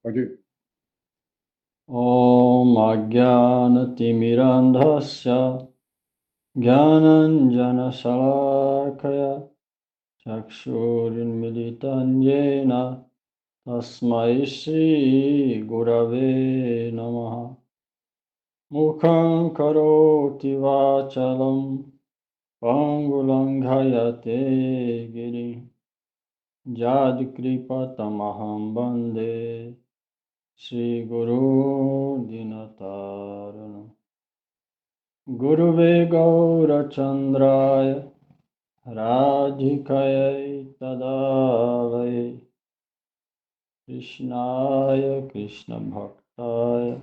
Pode ir. Om Ajnanatimidandhasya Jnananjana Shalakaya Chakshurinmilitam Yena Tasmai Shri Gurave Namaha Mukham Karoti Vachalam Pangulanghayate Giri Jadkripatamaham Bande Shri Guru Dinatarana Guruve Gaurachandraya Radhikaya Tadavai Krishnaya Krishna Bhaktaya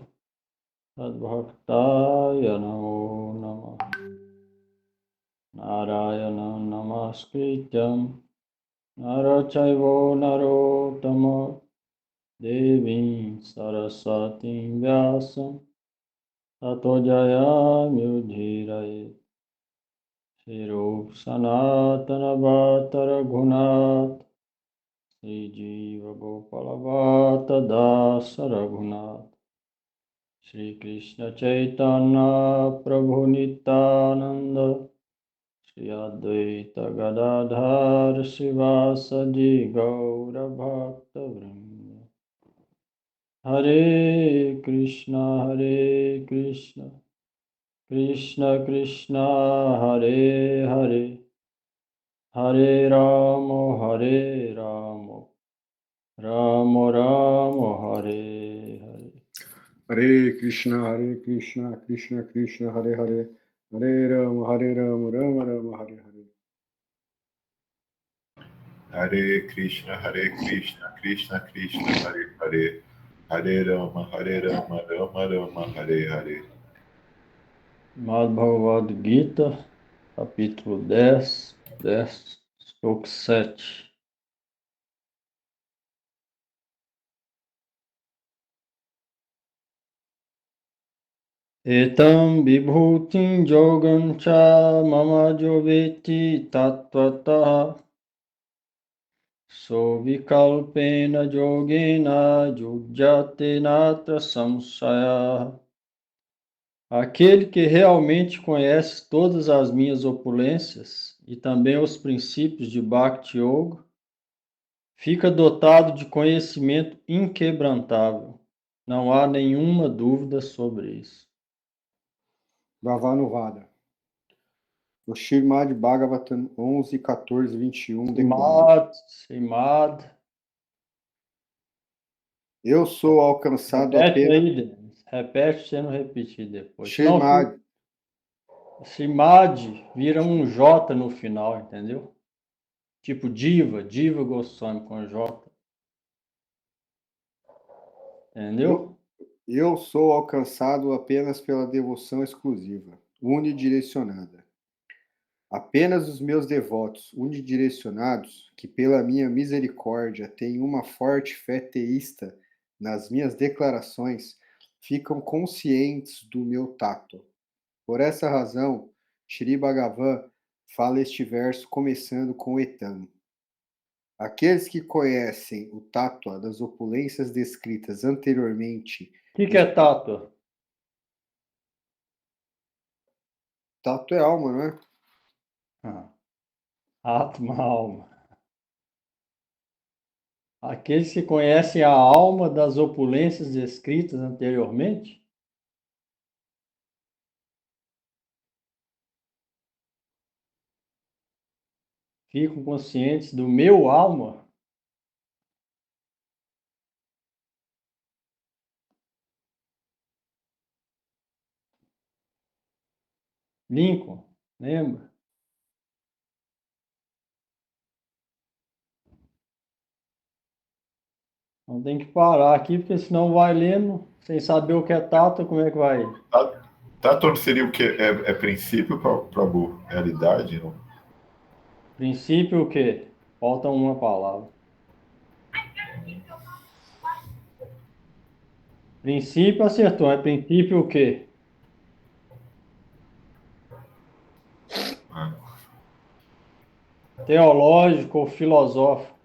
Tadbhaktaya Namo Namah Narayana Namaskrityam Narachaivo Narottama Devim Saraswatim Vyasam Tato Jayamudhiraye Shirup Sanatana Bhattara Gunat Sri Jiva Gopala Bhatta Dasa Raghunath Shri Krishna Chaitanya Prabhu Nityananda Shri Advaita Gadadhar Sivasadi Gaura Bhakta Vrinda Hare Krishna Krishna Krishna Hare Hare Hare Rama Rama Rama Hare Hare Hare Krishna, Krishna Krishna, Hare Hare, Hare Rama, Rama Rama, Hare Hare. Hare Krishna, Krishna Krishna, Hare Hare, Hare Rama, Rama Rama, Hare Hare. Bhagavad Gita, capítulo 10, sloka 7. Etam vibhutim yogam cha mama joveti tattvataha so vikalpena yogena yujyate natra samsaya. Aquele que realmente conhece todas as minhas opulências e também os princípios de Bhakti Yoga, fica dotado de conhecimento inquebrantável. Não há nenhuma dúvida sobre isso. Bhavanuvada. O Srimad Bhagavatam 11, 14, 21 declara: Srimad. Eu sou alcançado Repete apenas... aí, Denis. Repete sem não repetir depois. Srimad. Srimad vira um J no final, entendeu? Tipo Diva Goswami com J. Entendeu? Eu sou alcançado apenas pela devoção exclusiva, unidirecionada. Apenas os meus devotos unidirecionados, que pela minha misericórdia têm uma forte fé teísta nas minhas declarações, ficam conscientes do meu tato. Por essa razão, Shri Bhagavan fala este verso começando com etam. Aqueles que conhecem o tato das opulências descritas anteriormente... O que é tato? Tato é alma, não é? Atma, alma. Aqueles que conhecem a alma das opulências descritas anteriormente? Ficam conscientes do meu alma? Lincoln, lembra? Então tem que parar aqui, porque senão vai lendo, sem saber o que é tato, como é que vai? Tato seria o que? É princípio, Prabhu? Realidade? Não? Princípio o quê? Falta uma palavra. Princípio acertou, é princípio o quê? Teológico ou filosófico?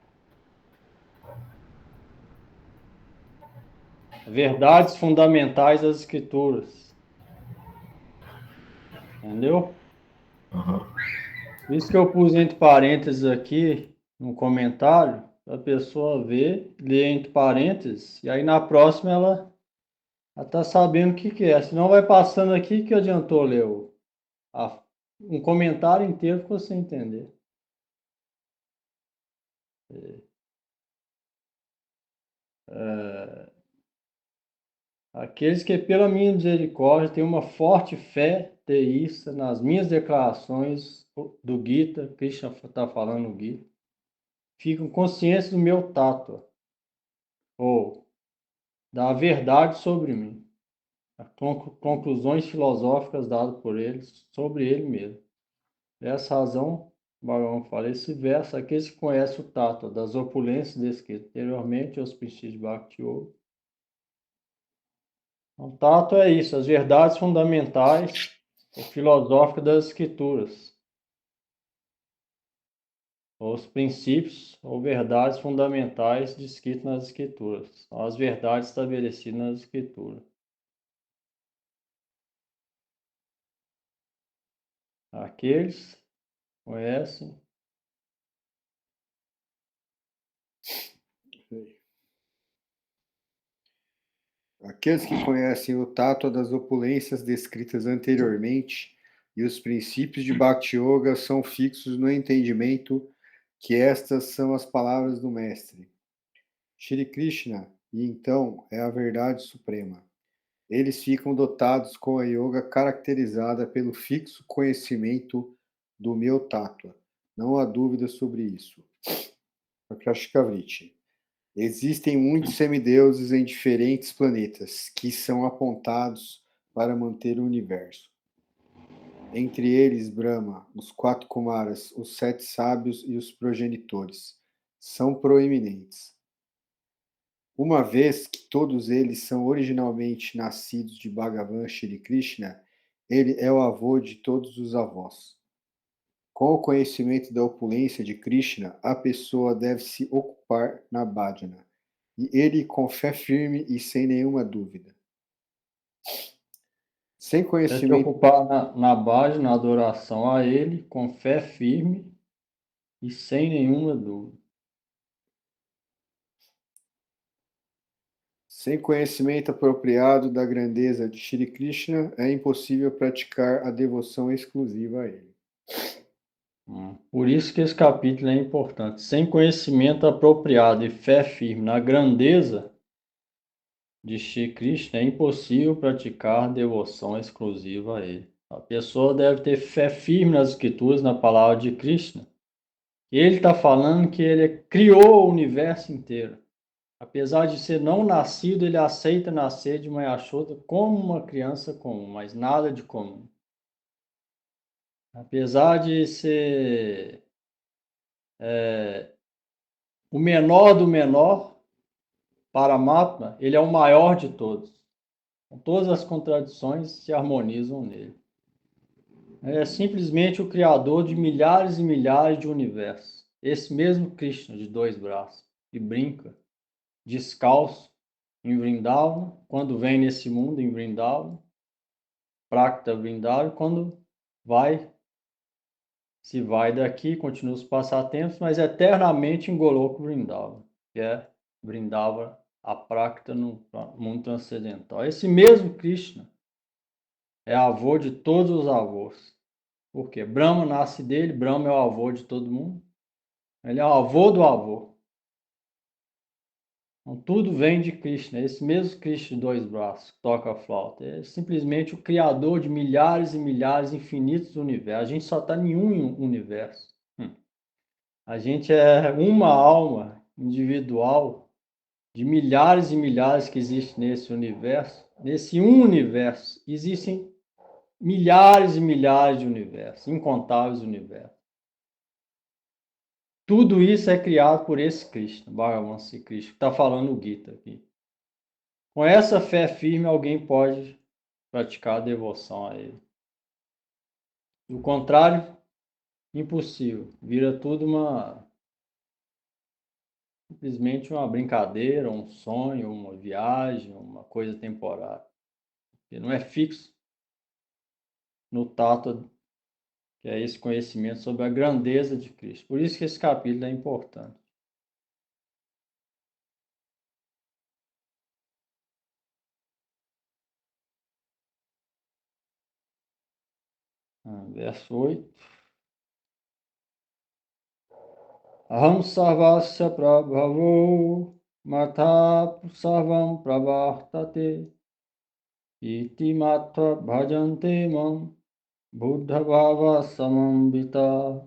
Verdades fundamentais das Escrituras. Entendeu? Aham. Isso que eu pus entre parênteses aqui no comentário, a pessoa vê, lê entre parênteses, e aí na próxima ela está sabendo o que que é. Senão vai passando aqui que adiantou ler um comentário inteiro para você entender. Aqueles que, pela minha misericórdia, têm uma forte fé teísta nas minhas declarações do Gita, Krishna está falando no Gita, ficam conscientes do meu tato, ou da verdade sobre mim, as conclusões filosóficas dadas por eles sobre ele mesmo. Dessa razão, Bhagavan fala, esse verso, aqueles que conhecem o tato das opulências descritas anteriormente, os princípios de Bhakti Yoga. O tato é isso, as verdades fundamentais ou filosóficas das escrituras, os princípios ou verdades fundamentais descritos nas escrituras, são as verdades estabelecidas nas escrituras. Aqueles conhecem. Aqueles que conhecem o tato das opulências descritas anteriormente e os princípios de Bhakti Yoga são fixos no entendimento que estas são as palavras do Mestre. Shri Krishna, e então, é a verdade suprema. Eles ficam dotados com a yoga caracterizada pelo fixo conhecimento do meu tattva. Não há dúvida sobre isso. Prakashikavriti. Existem muitos semideuses em diferentes planetas que são apontados para manter o universo. Entre eles, Brahma, os 4 Kumaras, os 7 sábios e os progenitores são proeminentes. Uma vez que todos eles são originalmente nascidos de Bhagavan Shri Krishna, ele é o avô de todos os avós. Com o conhecimento da opulência de Krishna, a pessoa deve se ocupar na bhajana, e ele com fé firme e sem nenhuma dúvida. Sem Deve se conhecimento, ocupar na base, na adoração a ele, com fé firme e sem nenhuma dúvida. sem conhecimento apropriado da grandeza de Shri Krishna, é impossível praticar a devoção exclusiva a ele. Por isso que esse capítulo é importante. Sem conhecimento apropriado e fé firme na grandeza de Shri Krishna, é impossível praticar devoção exclusiva a ele. A pessoa deve ter fé firme nas escrituras, na palavra de Krishna. Ele está falando que ele criou o universo inteiro. Apesar de ser não nascido, ele aceita nascer de uma Yashoda como uma criança comum, mas nada de comum. Apesar de ser o menor do menor, Paramatma, ele é o maior de todos. Todas as contradições se harmonizam nele. É simplesmente o criador de milhares e milhares de universos. Esse mesmo Krishna de 2 braços, que brinca, descalço, em Vrindavan, quando vem nesse mundo em Vrindavan, Prakta Vrindavan, quando se vai daqui, continua os passatempos, mas eternamente em Goloka Vrindavan, que é Vrindavan, a Prakta no mundo transcendental. Esse mesmo Krishna é avô de todos os avós. Por quê? Brahma nasce dele, Brahma é o avô de todo mundo. Ele é o avô do avô. Então, tudo vem de Krishna. Esse mesmo Krishna de 2 braços, que toca a flauta, é simplesmente o criador de milhares e milhares, infinitos universos. A gente só está em um universo. A gente é uma alma individual de milhares e milhares que existem nesse universo. Nesse um universo existem milhares e milhares de universos, incontáveis universos. Tudo isso é criado por esse Krishna, Bhagavan Sri Krishna, que está falando o Gita aqui. Com essa fé firme, alguém pode praticar a devoção a ele. Do contrário, impossível. Vira tudo simplesmente uma brincadeira, um sonho, uma viagem, uma coisa temporária. Porque não é fixo no tato, que é esse conhecimento sobre a grandeza de Cristo. Por isso que esse capítulo é importante. Verso 8. Aham sarvasya prabhavo matha sarvam pravartate iti matva bhajante mam buddha bhava samambita.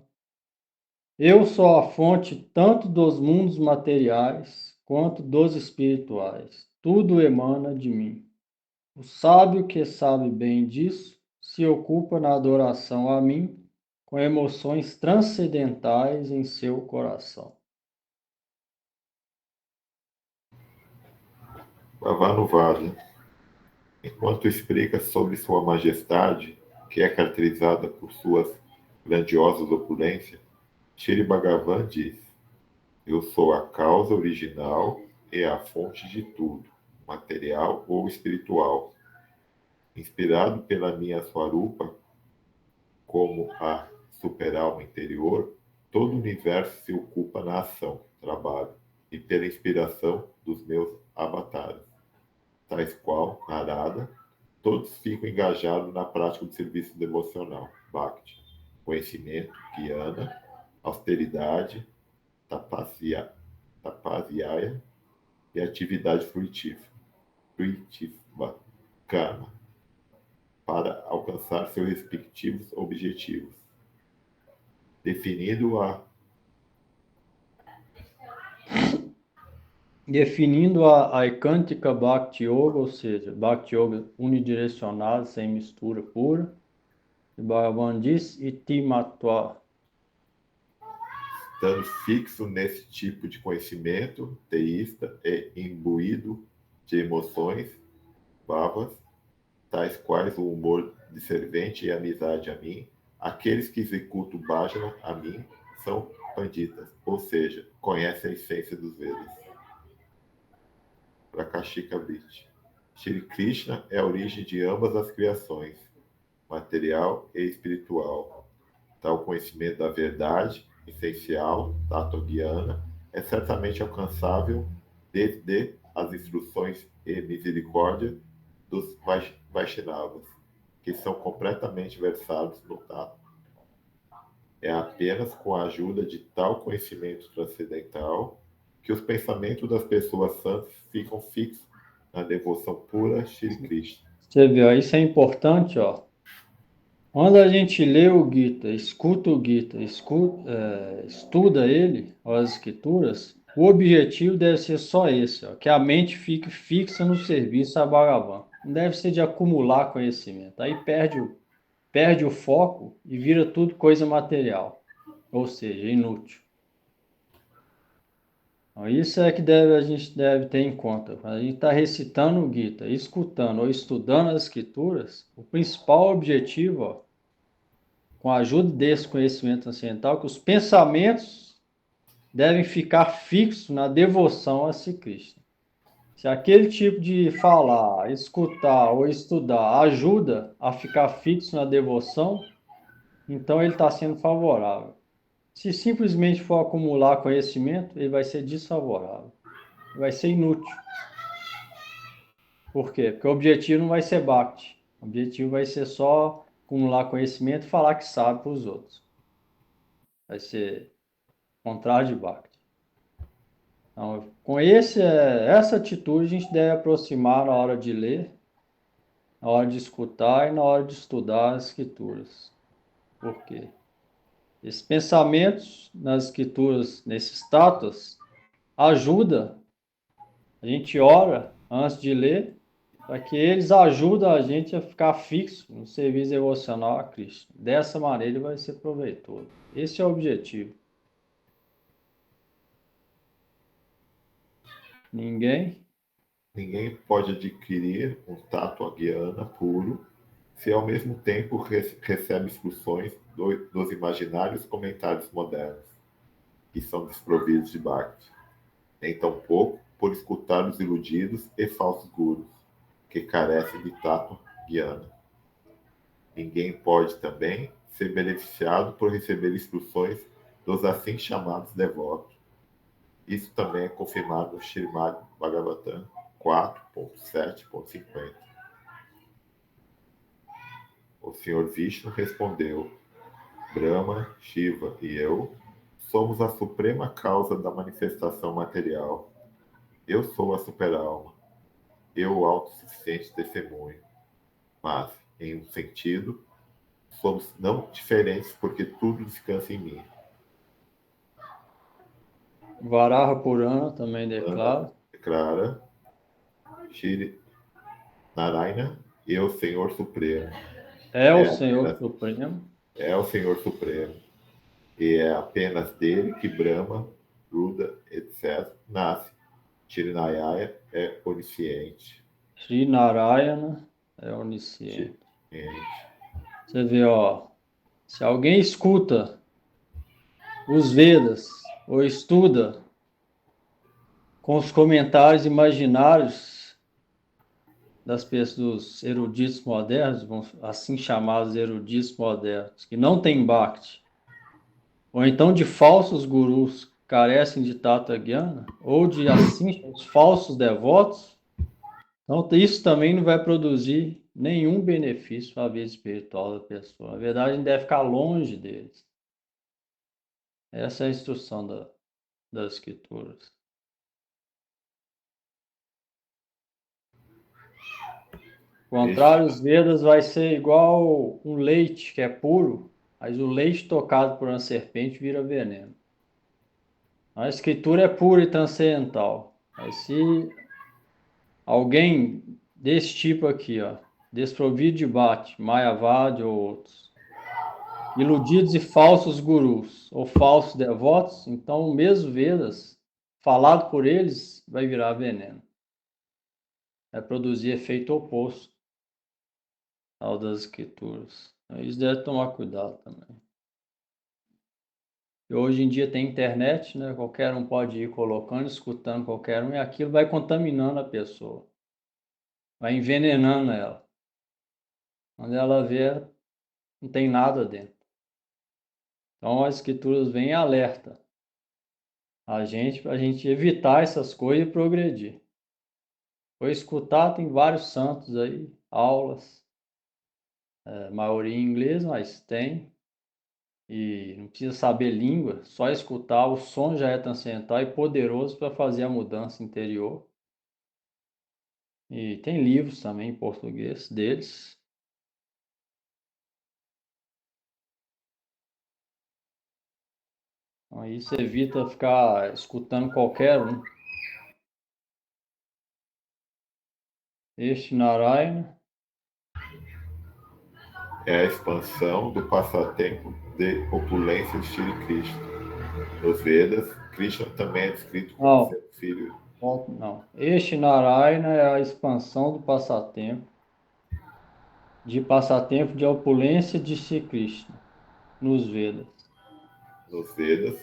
Eu sou a fonte tanto dos mundos materiais quanto dos espirituais. Tudo emana de mim. O sábio que sabe bem disso se ocupa na adoração a mim com emoções transcendentais em seu coração. Bhavanuvada, enquanto explica sobre Sua Majestade, que é caracterizada por suas grandiosas opulências, Shri Bhagavan diz: eu sou a causa original e a fonte de tudo, material ou espiritual. Inspirado pela minha Swarupa, como a superalma interior, todo o universo se ocupa na ação, trabalho, e pela inspiração dos meus avatares, tais qual Narada, todos ficam engajados na prática do serviço devocional, Bhakti, conhecimento, Jnana, austeridade, tapasya e atividade fruitiva, karma, para alcançar seus respectivos objetivos, definindo a Ekântica Bhakti Yoga, ou seja, Bhakti Yoga unidirecionado, sem mistura pura. E Bhagavan diz, Iti Matva. estando fixo nesse tipo de conhecimento teísta e imbuído de emoções, bhavas, tais quais o humor de servente e amizade a mim, aqueles que executam bhajana a mim são panditas, ou seja, conhecem a essência dos Vedas. Prakashika Vritti. Shri Krishna é a origem de ambas as criações, material e espiritual. Tal conhecimento da verdade essencial, Tato Guiana, é certamente alcançável desde as instruções e misericórdia dos Vaishnavas, que são completamente versados no Tato. É apenas com a ajuda de tal conhecimento transcendental que os pensamentos das pessoas santas ficam fixos na devoção pura a Shri Krishna. Você viu, isso é importante, ó. Quando a gente lê o Gita, escuta o Gita, estuda ele, as escrituras, o objetivo deve ser só esse, ó, que a mente fique fixa no serviço a Bhagavan. Não deve ser de acumular conhecimento. Aí perde o foco e vira tudo coisa material, ou seja, inútil. Então, isso é que a gente deve ter em conta. Quando a gente está recitando o Gita, escutando ou estudando as escrituras, o principal objetivo, ó, com a ajuda desse conhecimento transcendental, que os pensamentos devem ficar fixos na devoção a si Cristo. Se aquele tipo de falar, escutar ou estudar ajuda a ficar fixo na devoção, então ele está sendo favorável. Se simplesmente for acumular conhecimento, ele vai ser desfavorável. Vai ser inútil. Por quê? Porque o objetivo não vai ser Bhakti. O objetivo vai ser só acumular conhecimento e falar que sabe para os outros. Vai ser contrário de Bhakti. Então, com essa atitude, a gente deve aproximar na hora de ler, na hora de escutar e na hora de estudar as escrituras. Por quê? Esses pensamentos nas escrituras, nesses tatos, ajuda. A gente ora antes de ler, para que eles ajudem a gente a ficar fixo no serviço devocional a Cristo. Dessa maneira ele vai ser proveitoso. Esse é o objetivo. Ninguém pode adquirir um tato aguiana puro se ao mesmo tempo recebe instruções dos imaginários comentários modernos, que são desprovidos de Bhakti. nem tampouco por escutar os iludidos e falsos gurus, que carecem de tato guiana. Ninguém pode também ser beneficiado por receber instruções dos assim chamados devotos. Isso também é confirmado no Srimad Bhagavatam 4.7.50. O Senhor Vishnu respondeu: Brahma, Shiva e eu somos a suprema causa da manifestação material. Eu sou a super-alma, eu o autossuficiente testemunho. Mas, em um sentido, somos não diferentes porque tudo descansa em mim. Varaha Purana também declara. Declara Shri Narayana, eu, Senhor Supremo. É o Senhor Supremo. É o Senhor Supremo. E é apenas dele que Brahma, Ruda, etc. nasce. Shri Narayana é onisciente. Sri Narayana é onisciente. Você vê, ó, se alguém escuta os Vedas ou estuda com os comentários imaginários das pessoas, dos eruditos modernos, assim chamados eruditos modernos, que não têm bhakti, ou então de falsos gurus que carecem de Tata Gyana, ou de assim os falsos devotos, então isso também não vai produzir nenhum benefício para a vida espiritual da pessoa. Na verdade, a gente deve ficar longe deles. Essa é a instrução das escrituras. Contrário, os Vedas vai ser igual um leite que é puro, mas o leite tocado por uma serpente vira veneno. A escritura é pura e transcendental. Mas se alguém desse tipo aqui, ó, desprovido de bhakti, mayavadi ou outros, iludidos e falsos gurus ou falsos devotos, então o mesmo Vedas, falado por eles, vai virar veneno. Vai produzir efeito oposto ao das escrituras. Eles devem tomar cuidado também. E hoje em dia tem internet, né? Qualquer um pode ir colocando, escutando qualquer um, e aquilo vai contaminando a pessoa, vai envenenando ela. Quando ela vê, não tem nada dentro. Então as escrituras vêm em alerta a gente para a gente evitar essas coisas e progredir. Foi escutar, tem vários santos aí, aulas, maioria em inglês, mas tem. E não precisa saber língua, só escutar, o som já é transcendental e poderoso para fazer a mudança interior. E tem livros também em português deles. Então, isso evita ficar escutando qualquer um. Este Narayana É a expansão do passatempo de opulência de Shri Krishna. Nos Vedas, Krishna também é descrito como sendo filho. Não. Este Narayana é a expansão do passatempo de opulência de Shri Krishna nos Vedas. Nos Vedas.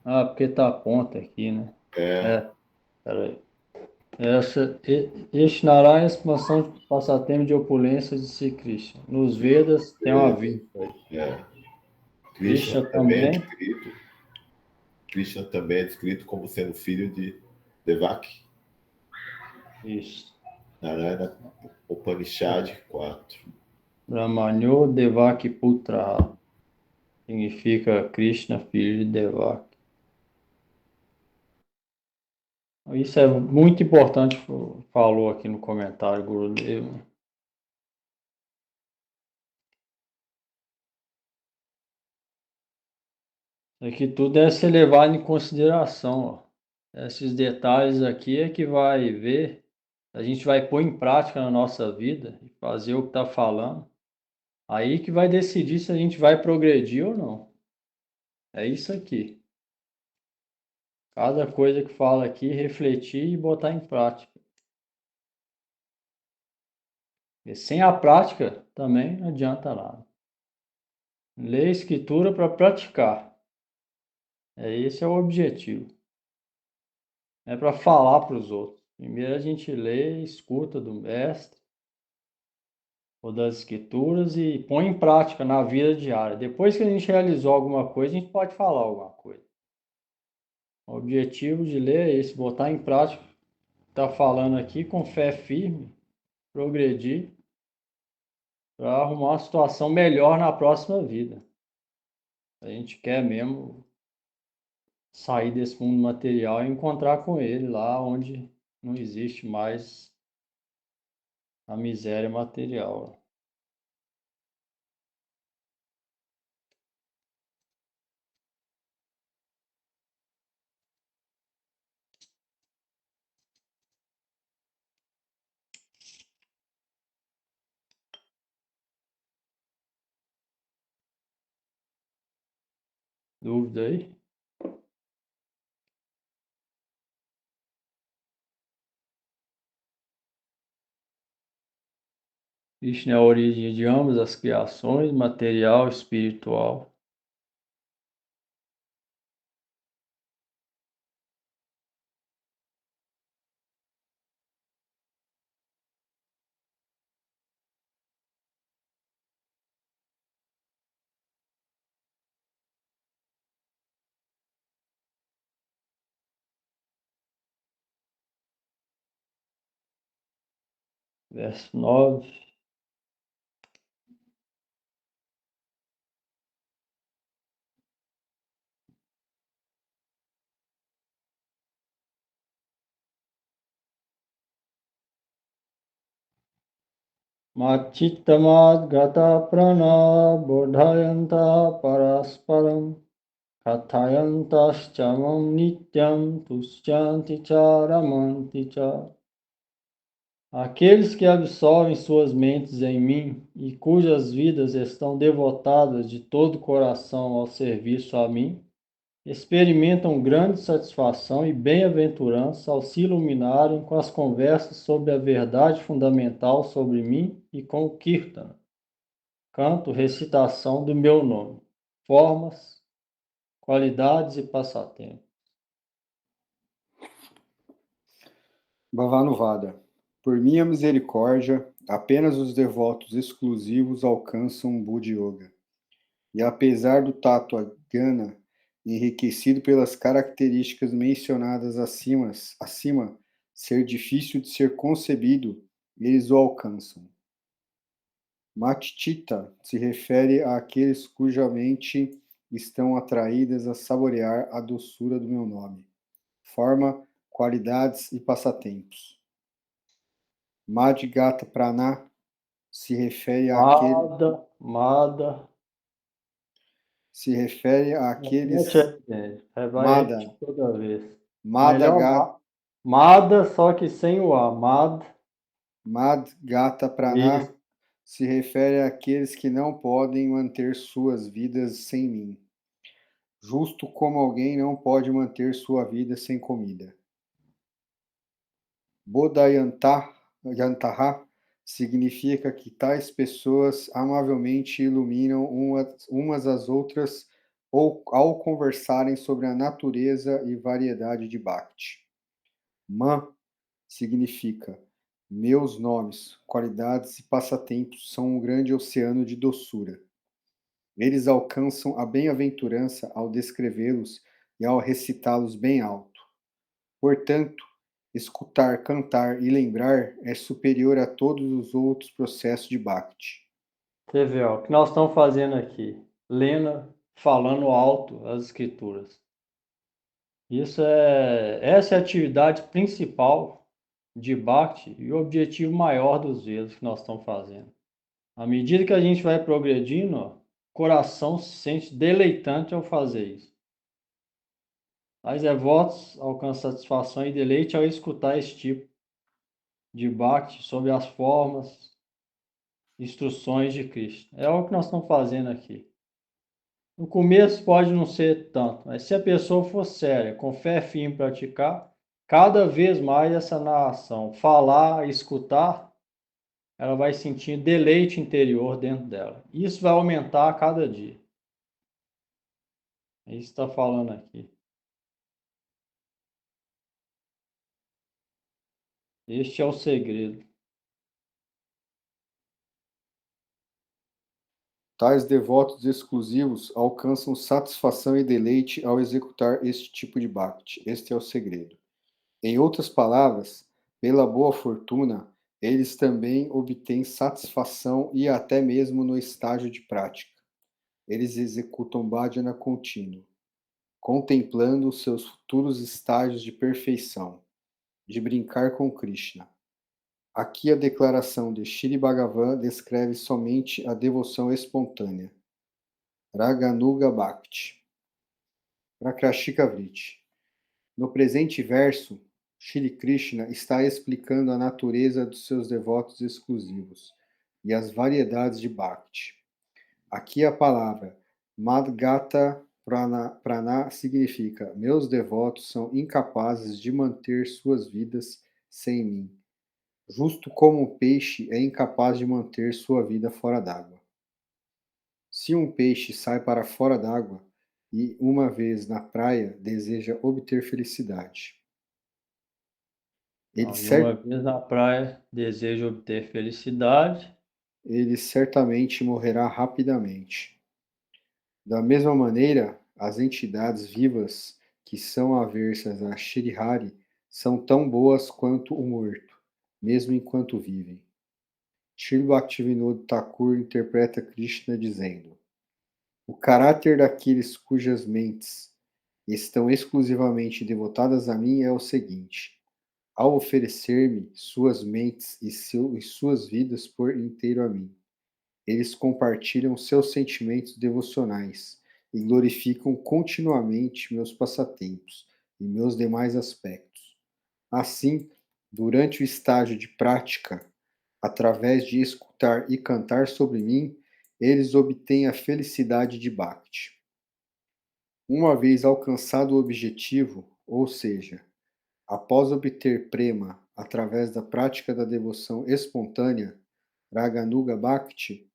Ah, porque tá a ponta aqui, né? Peraí. Este Narayana é a expansão de passatempo de opulência de Shri Krishna. Nos Vedas tem uma vírgula aí. Krishna também é descrito como sendo filho de Devaki. Isso. Narayana Upanishad 4. Brahmanyo Devaki Putra. Significa Krishna, filho de Devaki. Isso é muito importante, falou aqui no comentário, Gurudeva. Isso aqui tudo deve ser levado em consideração. Ó. Esses detalhes aqui é que vai ver, a gente vai pôr em prática na nossa vida e fazer o que está falando. Aí que vai decidir se a gente vai progredir ou não. É isso aqui. Cada coisa que fala aqui, refletir e botar em prática. E sem a prática também não adianta nada. Ler a escritura para praticar. Esse é o objetivo. é para falar para os outros. Primeiro a gente lê, escuta do mestre ou das escrituras e põe em prática na vida diária. Depois que a gente realizou alguma coisa, a gente pode falar alguma coisa. O objetivo de ler é esse, botar em prática. Está falando aqui com fé firme, progredir para arrumar uma situação melhor na próxima vida. A gente quer mesmo sair desse mundo material e encontrar com ele lá onde não existe mais a miséria material. Dúvida aí? Krishna é a origem de ambas as criações, material e espiritual. Verso 9. Machittamad gata prana bodhayanta parasparam kathayantaschamam nityam tushyanti charamanti cha. Aqueles que absolvem suas mentes em mim e cujas vidas estão devotadas de todo o coração ao serviço a mim, experimentam grande satisfação e bem-aventurança ao se iluminarem com as conversas sobre a verdade fundamental sobre mim e com o Kirtana, canto, recitação do meu nome, formas, qualidades e passatempos. Bhavanuvada. Por minha misericórdia, apenas os devotos exclusivos alcançam o Buddha Yoga. E apesar do Tattva Gana enriquecido pelas características mencionadas acima ser difícil de ser concebido, eles o alcançam. Matchita se refere àqueles cuja mente estão atraídas a saborear a doçura do meu nome, forma, qualidades e passatempos. Madhgata Prana se refere àquele Mada. se refere àqueles Vai Mada repetir toda vez. Mada Melhor Mada, só que sem o A. Madhgata Prana Isso. se refere àqueles que não podem manter suas vidas sem mim, justo como alguém não pode manter sua vida sem comida. Bodhayantaha significa que tais pessoas amavelmente iluminam umas às outras ou ao conversarem sobre a natureza e variedade de Bhakti. Man significa meus nomes, qualidades e passatempos são um grande oceano de doçura. Eles alcançam a bem-aventurança ao descrevê-los e ao recitá-los bem alto. Portanto, escutar, cantar e lembrar é superior a todos os outros processos de Bhakti. Você vê, ó, o que nós estamos fazendo aqui? Lendo, falando alto as escrituras. Essa é a atividade principal de Bhakti e o objetivo maior dos Vedas que nós estamos fazendo. À medida que a gente vai progredindo, ó, o coração se sente deleitante ao fazer isso. Tais devotos alcançam satisfação e deleite ao escutar esse tipo de Bhakti sobre as formas, instruções de Krishna. É o que nós estamos fazendo aqui. No começo pode não ser tanto, mas se a pessoa for séria, com fé firme praticar, cada vez mais essa narração, falar, escutar, ela vai sentir deleite interior dentro dela. Isso vai aumentar a cada dia. É isso que está falando aqui. Este é o segredo. Tais devotos exclusivos alcançam satisfação e deleite ao executar este tipo de bhakti. Este é o segredo. Em outras palavras, pela boa fortuna, eles também obtêm satisfação e até mesmo no estágio de prática. Eles executam bhajana contínuo, contemplando os seus futuros estágios de perfeição, de brincar com Krishna. Aqui a declaração de Shri Bhagavan descreve somente a devoção espontânea. Raganuga Bhakti. Prakrashika Vritti. No presente verso, Shri Krishna está explicando a natureza dos seus devotos exclusivos e as variedades de Bhakti. Aqui a palavra Madgata Prana significa: meus devotos são incapazes de manter suas vidas sem mim, justo como o peixe é incapaz de manter sua vida fora d'água. Se um peixe sai para fora d'água e, uma vez na praia, deseja obter felicidade, ele, E uma vez na praia, deseja obter felicidade, ele certamente morrerá rapidamente. Da mesma maneira, as entidades vivas que são aversas a Shri Hari são tão boas quanto o morto, mesmo enquanto vivem. Srila Bhaktivinoda Thakur interpreta Krishna dizendo: o caráter daqueles cujas mentes estão exclusivamente devotadas a mim é o seguinte: ao oferecer-me suas mentes e suas vidas por inteiro a mim, eles compartilham seus sentimentos devocionais e glorificam continuamente meus passatempos e meus demais aspectos. Assim, durante o estágio de prática, através de escutar e cantar sobre mim, eles obtêm a felicidade de Bhakti. Uma vez alcançado o objetivo, ou seja, após obter prema através da prática da devoção espontânea, Raganuga Bhakti,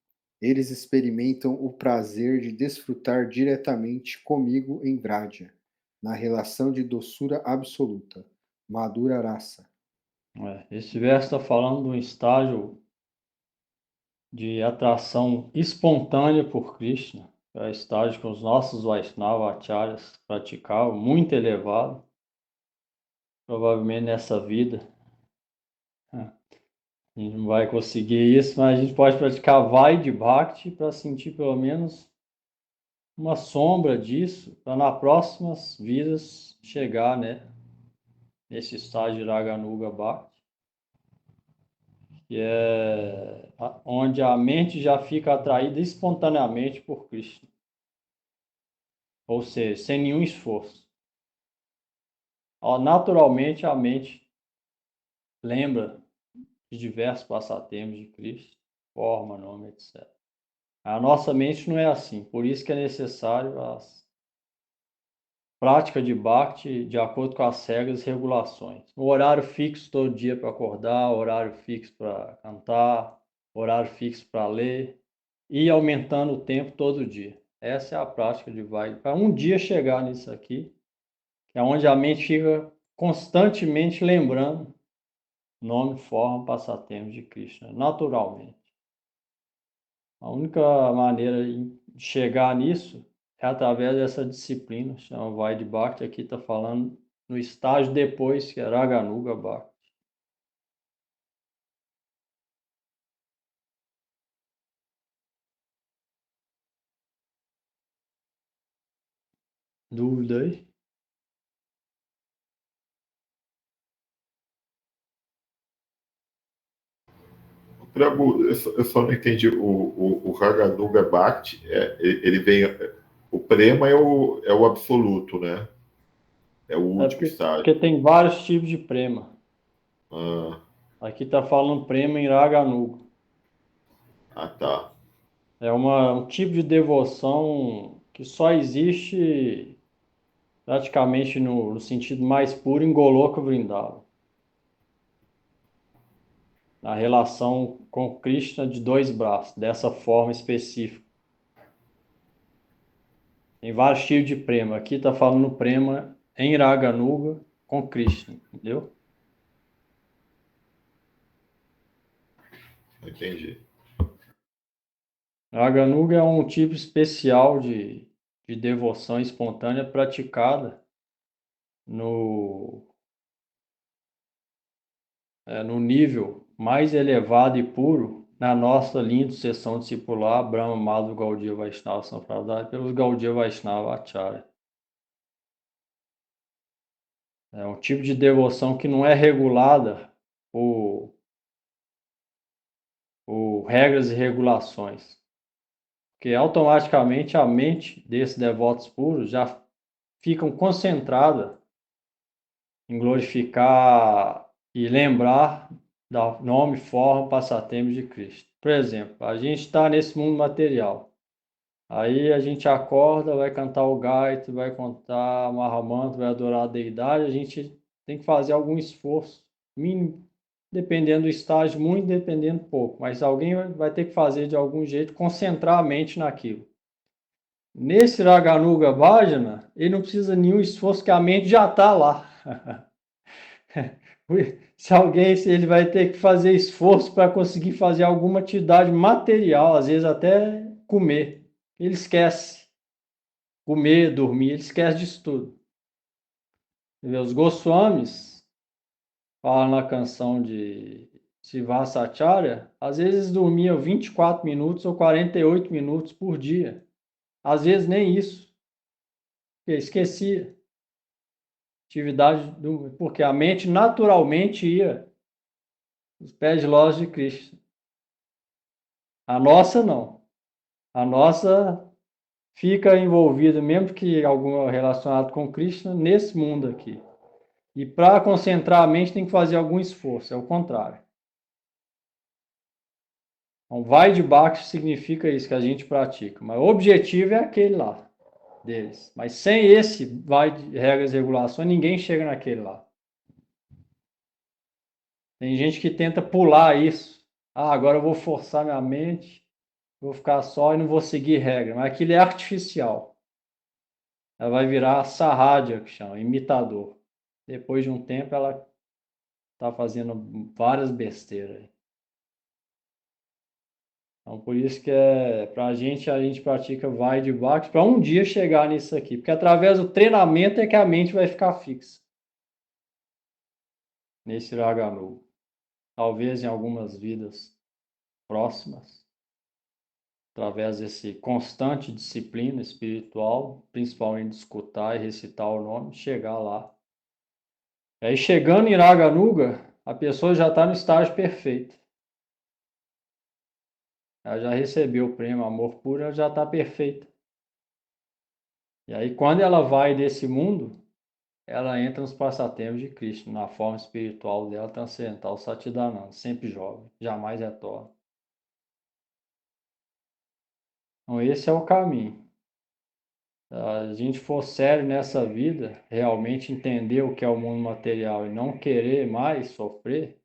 eles experimentam o prazer de desfrutar diretamente comigo em Vraja, na relação de doçura absoluta, Madhura Rasa. Esse verso está falando de um estágio de atração espontânea por Krishna, que é o estágio que os nossos Vaishnava Acharyas praticavam, muito elevado, provavelmente nessa vida. A gente não vai conseguir isso, mas a gente pode praticar Vaidhi Bhakti para sentir pelo menos uma sombra disso, para nas próximas vidas chegar, né, nesse estágio de Raganuga Bhakti, que é onde a mente já fica atraída espontaneamente por Krishna. Ou seja, sem nenhum esforço. Naturalmente a mente lembra de diversos passatempos de Krishna, forma, nome, etc. A nossa mente não é assim, por isso que é necessário a prática de Bhakti de acordo com as regras e regulações. Um horário fixo todo dia para acordar, horário fixo para cantar, horário fixo para ler, e aumentando o tempo todo dia. Essa é a prática de Bhakti. Para um dia chegar nisso aqui, que é onde a mente fica constantemente lembrando nome, forma, passatempo de Krishna, naturalmente. A única maneira de chegar nisso é através dessa disciplina, chama Vaidhi Bhakti, aqui está falando no estágio depois, que é Raganuga Bhakti. Dúvida aí? Prabhu, eu só não entendi. O Raganuga Bhakti, ele vem. O Prema é o absoluto, né? É o último Porque estágio. tem vários tipos de prema. Ah, Aqui está falando prema em Raganuga. tá. É um tipo de devoção que só existe praticamente no sentido mais puro em Goloka Vrindavan. A relação com Krishna de dois braços, dessa forma específica. Tem vários tipos de prema. Aqui está falando prema em Raganuga com Krishna, entendeu? Entendi. Raganuga é um tipo especial de devoção espontânea praticada no nível mais elevado e puro na nossa linha de sucessão discipular, Brahma, Madhva, Gaudiya, Vaishnava, Sampradaya, pelos Gaudiya Vaishnava Acharya. É um tipo de devoção que não é regulada por regras e regulações, porque automaticamente a mente desses devotos puros já ficam concentrada em glorificar e lembrar do nome, forma, passatempos de Cristo. Por exemplo, a gente está nesse mundo material. Aí a gente acorda, vai cantar o Gayatri, vai contar Mahamantra, vai adorar a deidade. A gente tem que fazer algum esforço, mínimo, dependendo do estágio, muito dependendo pouco. Mas alguém vai ter que fazer de algum jeito, concentrar a mente naquilo. Nesse Raganuga Bhajana, ele não precisa de nenhum esforço, que a mente já está lá. Se ele vai ter que fazer esforço para conseguir fazer alguma atividade material, às vezes até comer. Ele esquece. Comer, dormir, ele esquece disso tudo. Os Goswamis falam na canção de Sivasacharya, às vezes dormiam 24 minutos ou 48 minutos por dia. Às vezes nem isso. Porque esquecia. Porque a mente naturalmente ia os pés de lós de Cristo. A nossa não. A nossa fica envolvida, mesmo que algum relacionado com Krishna, nesse mundo aqui. E para concentrar a mente tem que fazer algum esforço, é o contrário. Então, vai de baixo significa isso que a gente pratica, mas o objetivo é aquele lá deles. Mas sem esse vai de regras e regulações, ninguém chega naquele lá. Tem gente que tenta pular isso. Agora eu vou forçar minha mente, vou ficar só e não vou seguir regra. Mas aquilo é artificial. Ela vai virar sarrádia, que chama, imitador. Depois de um tempo, ela está fazendo várias besteiras. Então, por isso que para a gente pratica vai de baixo para um dia chegar nisso aqui. Porque através do treinamento é que a mente vai ficar fixa nesse Raganuga. Talvez em algumas vidas próximas, através desse constante disciplina espiritual, principalmente de escutar e recitar o nome, chegar lá. E aí, chegando em Raganuga, a pessoa já está no estágio perfeito. Ela já recebeu o prêmio Amor Puro, ela já está perfeita. E aí, quando ela vai desse mundo, ela entra nos passatempos de Cristo, na forma espiritual dela transcendental, Satidananda, sempre jovem, jamais retorna. Então, esse é o caminho. Se a gente for sério nessa vida, realmente entender o que é o mundo material e não querer mais sofrer,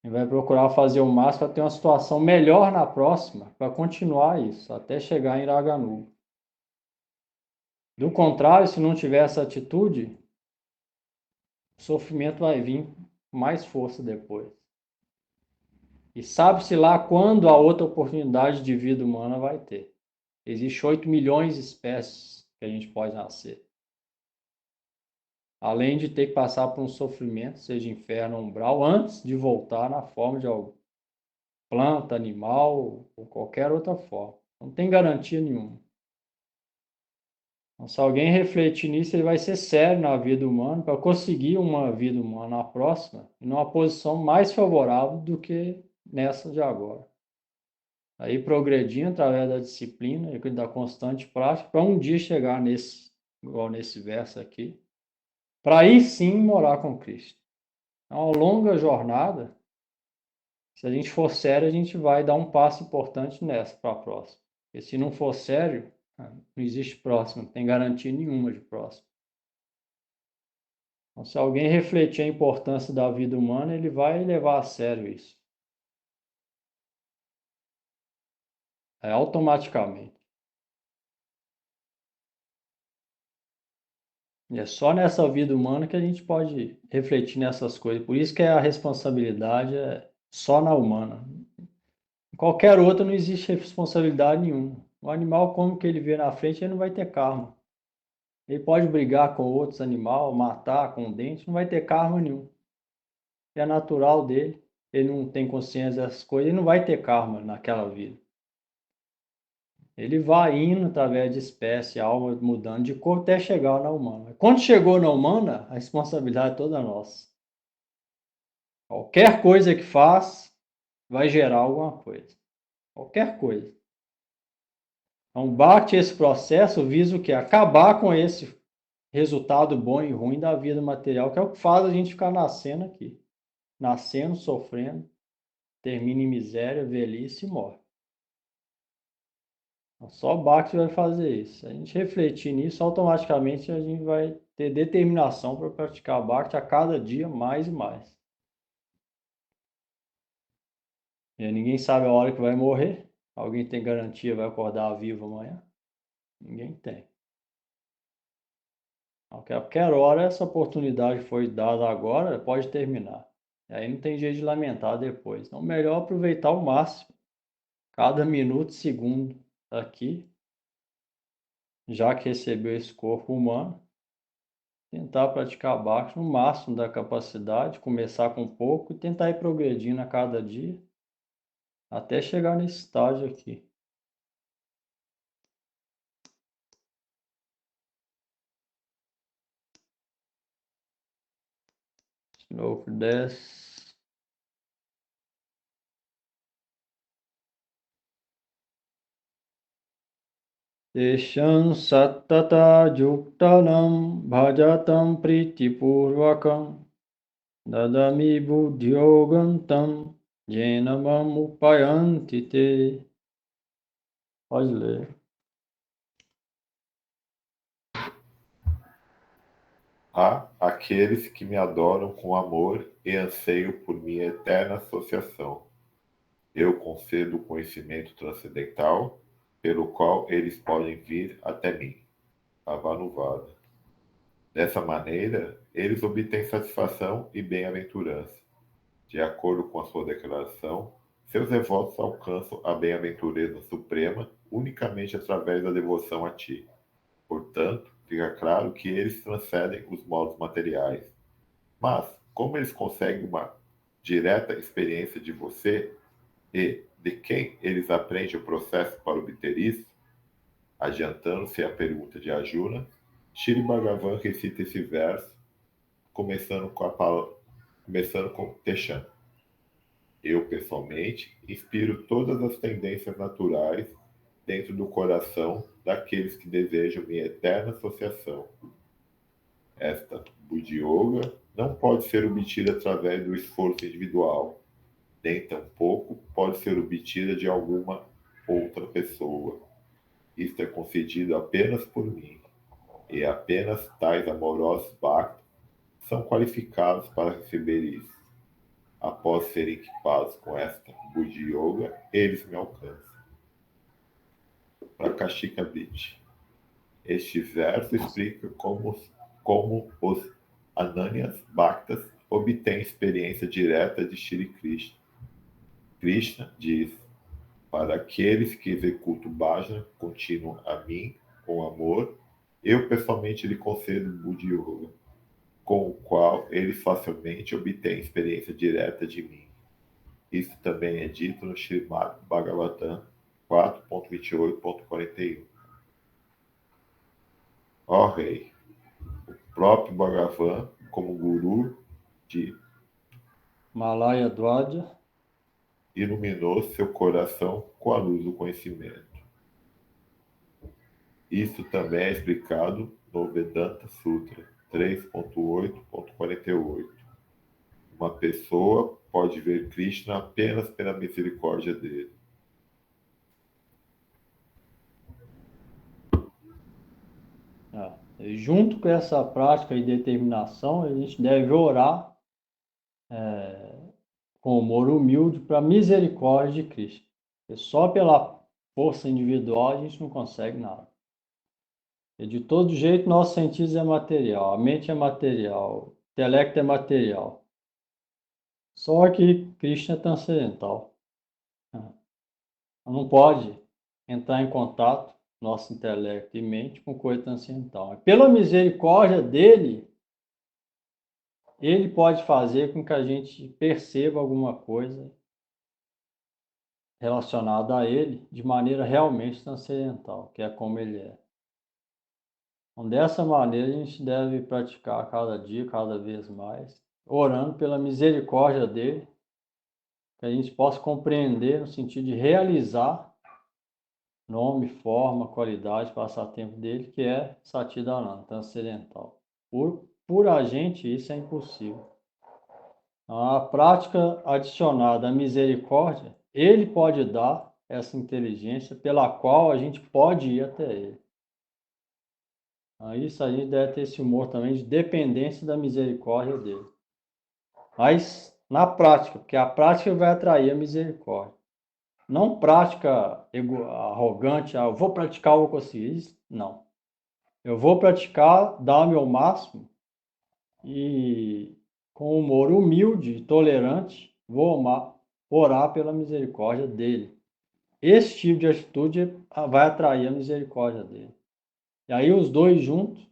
a gente vai procurar fazer o máximo para ter uma situação melhor na próxima, para continuar isso, até chegar em Raganuga. Do contrário, se não tiver essa atitude, o sofrimento vai vir com mais força depois. E sabe-se lá quando a outra oportunidade de vida humana vai ter. Existem 8 milhões de espécies que a gente pode nascer. Além de ter que passar por um sofrimento, seja inferno ou umbral, antes de voltar na forma de alguma planta, animal ou qualquer outra forma. Não tem garantia nenhuma. Então, se alguém refletir nisso, ele vai ser sério na vida humana para conseguir uma vida humana na próxima, em uma posição mais favorável do que nessa de agora. Aí progredindo através da disciplina e da constante prática, para um dia chegar igual nesse verso aqui, para aí sim morar com Cristo. É uma longa jornada. Se a gente for sério, a gente vai dar um passo importante nessa para a próxima. Porque se não for sério, não existe próximo, não tem garantia nenhuma de próximo. Então, se alguém refletir a importância da vida humana, ele vai levar a sério isso. Automaticamente. E é só nessa vida humana que a gente pode refletir nessas coisas. Por isso que a responsabilidade é só na humana. Em qualquer outra não existe responsabilidade nenhuma. O animal, como que ele vê na frente, ele não vai ter karma. Ele pode brigar com outros animais, matar com o dente, não vai ter karma nenhum. É natural dele, ele não tem consciência dessas coisas, ele não vai ter karma naquela vida. Ele vai indo através de espécie, alma, mudando de corpo até chegar na humana. Quando chegou na humana, a responsabilidade é toda nossa. Qualquer coisa que faz, vai gerar alguma coisa. Qualquer coisa. Então, bate esse processo, visa o quê? Acabar com esse resultado bom e ruim da vida material, que é o que faz a gente ficar nascendo aqui. Nascendo, sofrendo, termina em miséria, velhice e morre. Só o Bhakti vai fazer isso. Se a gente refletir nisso, automaticamente a gente vai ter determinação para praticar Bhakti a cada dia mais e mais. E ninguém sabe a hora que vai morrer. Alguém tem garantia vai acordar vivo amanhã? Ninguém tem. A qualquer hora essa oportunidade foi dada agora, pode terminar. E aí não tem jeito de lamentar depois. Então, melhor aproveitar ao máximo. Cada minuto, segundo aqui, já que recebeu esse corpo humano, tentar praticar Bhakti no máximo da capacidade, começar com pouco e tentar ir progredindo a cada dia, até chegar nesse estágio aqui. Slow 10. Tesham sattata yuktanam bhajatam pritipurvakam dadami buddhyogantam jenamam upayanti te. Pode ler. Há aqueles que me adoram com amor e anseio por minha eterna associação. Eu concedo o conhecimento transcendental, pelo qual eles podem vir até mim. Avanuvada. Dessa maneira, eles obtêm satisfação e bem-aventurança. De acordo com a sua declaração, seus devotos alcançam a bem-aventurança suprema unicamente através da devoção a ti. Portanto, fica claro que eles transcendem os modos materiais. Mas, como eles conseguem uma direta experiência de você e de quem eles aprendem o processo para obter isso? Adiantando-se à pergunta de Arjuna, Shri Bhagavan recita esse verso, começando com Teshan. Eu, pessoalmente, inspiro todas as tendências naturais dentro do coração daqueles que desejam minha eterna associação. Esta Buddha Yoga não pode ser obtida através do esforço individual, nem tampouco pode ser obtida de alguma outra pessoa. Isto é concedido apenas por mim, e apenas tais amorosos bhaktas são qualificados para receber isso. Após serem equipados com esta Buddha Yoga, eles me alcançam. Prakashika Bhit. Este verso explica como os Ananyas Bhaktas obtêm experiência direta de Shri Krishna. Krishna diz: para aqueles que executam bhajana contínuo a mim com amor, eu pessoalmente lhe concedo Buddha Yoga, com o qual eles facilmente obtêm experiência direta de mim. Isso também é dito no Srimad Bhagavatam 4.28.41. Ó Rei, o próprio Bhagavan, como guru de Malaya Dwaja. iluminou seu coração com a luz do conhecimento. Isso também é explicado no Vedanta Sutra 3.8.48. Uma pessoa pode ver Krishna apenas pela misericórdia dele. E junto com essa prática e determinação, a gente deve orar com amor humilde para a misericórdia de Cristo. Porque só pela força individual a gente não consegue nada. E de todo jeito, nossos sentidos é material, a mente é material, o intelecto é material. Só que Krishna é transcendental. Não pode entrar em contato, nosso intelecto e mente, com coisa transcendental. Pela misericórdia dele, ele pode fazer com que a gente perceba alguma coisa relacionada a ele de maneira realmente transcendental, que é como ele é. Então, dessa maneira, a gente deve praticar cada dia, cada vez mais, orando pela misericórdia dele, que a gente possa compreender no sentido de realizar nome, forma, qualidade, passatempo dele, que é Satchidananda, transcendental. Por a gente, isso é impossível. A prática adicionada à misericórdia, ele pode dar essa inteligência pela qual a gente pode ir até ele. Isso a gente deve ter esse humor também de dependência da misericórdia dele. Mas na prática, porque a prática vai atrair a misericórdia. Não prática arrogante, eu vou praticar, eu vou conseguir isso. Não. Eu vou praticar, dar o meu máximo e com humor humilde, tolerante, vou orar pela misericórdia dele. Esse tipo de atitude vai atrair a misericórdia dele. E aí os dois juntos,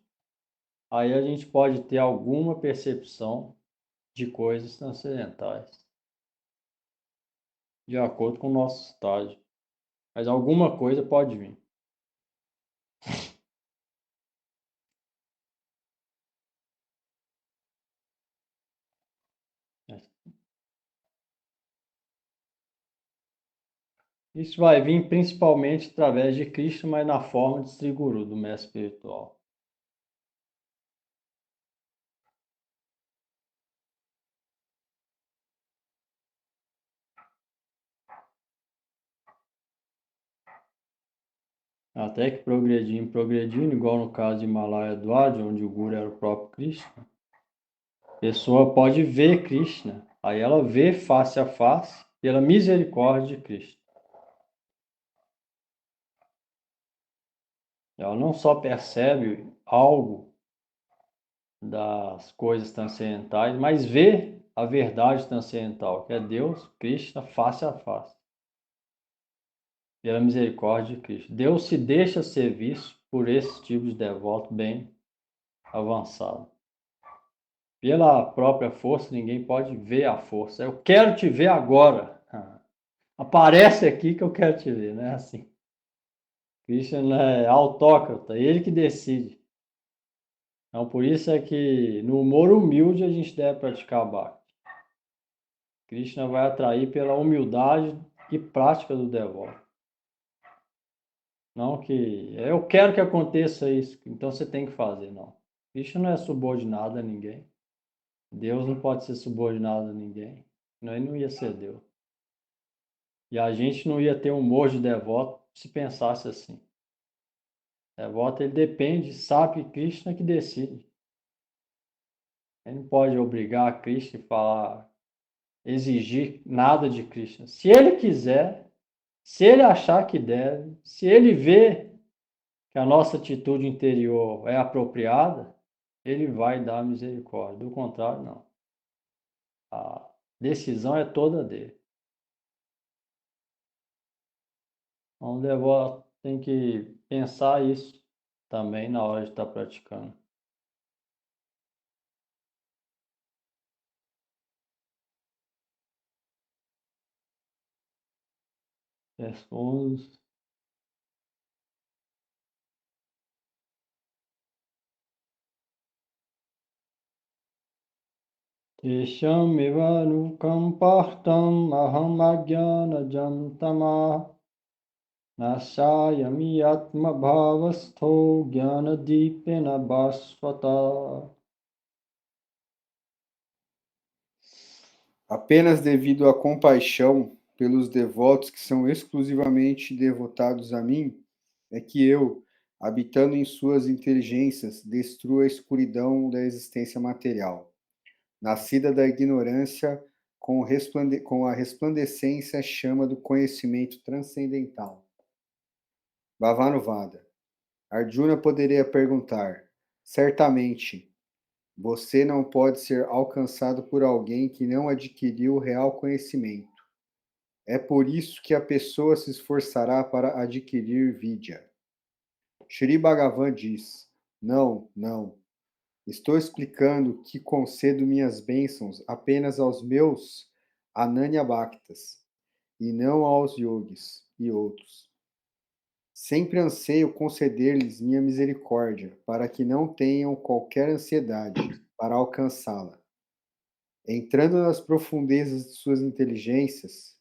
aí a gente pode ter alguma percepção de coisas transcendentais, de acordo com o nosso estágio. Mas alguma coisa pode vir. Isso vai vir principalmente através de Cristo, mas na forma de Sri Guru, do mestre espiritual. Até que progredindo, igual no caso de Himalaya Dwarja, onde o Guru era o próprio Krishna, a pessoa pode ver Krishna, aí ela vê face a face pela misericórdia de Krishna. Ela não só percebe algo das coisas transcendentais, mas vê a verdade transcendental, que é Deus, Krishna, face a face, pela misericórdia de Krishna. Deus se deixa ser visto por esse tipo de devoto bem avançado. Pela própria força, ninguém pode ver a força. Eu quero te ver agora. Aparece aqui que eu quero te ver, não é assim. Krishna é autócrata, ele que decide. Então, por isso é que no humor humilde a gente deve praticar Bhakti. Krishna vai atrair pela humildade e prática do devoto. Não que eu quero que aconteça isso, então você tem que fazer, não. Krishna não é subordinado a ninguém. Deus não pode ser subordinado a ninguém. Senão ele não ia ser Deus. E a gente não ia ter um humor de devoto se pensasse assim. Devoto, ele depende, sabe que Krishna que decide. Ele não pode obrigar a Krishna e falar, exigir nada de Krishna. Se ele quiser, se ele achar que deve, se ele vê que a nossa atitude interior é apropriada, ele vai dar misericórdia. Do contrário, não. A decisão é toda dele. Então, o devoto tem que pensar isso também na hora de estar praticando. Versos Tesham evanukam partam aham ajnanajam tamah nasayami atma bhavastho jnanadipena bhasvata. Apenas devido à compaixão pelos devotos que são exclusivamente devotados a mim, é que eu, habitando em suas inteligências, destruo a escuridão da existência material, nascida da ignorância com a resplandecência chama do conhecimento transcendental. Bhavanuvada. Arjuna poderia perguntar, certamente, Você não pode ser alcançado por alguém que não adquiriu o real conhecimento. É por isso que a pessoa se esforçará para adquirir vidya. Shri Bhagavan diz: Não, não. Estou explicando que concedo minhas bênçãos apenas aos meus Ananya Bhaktas e não aos yogis e outros. Sempre anseio conceder-lhes minha misericórdia, para que não tenham qualquer ansiedade para alcançá-la. Entrando nas profundezas de suas inteligências,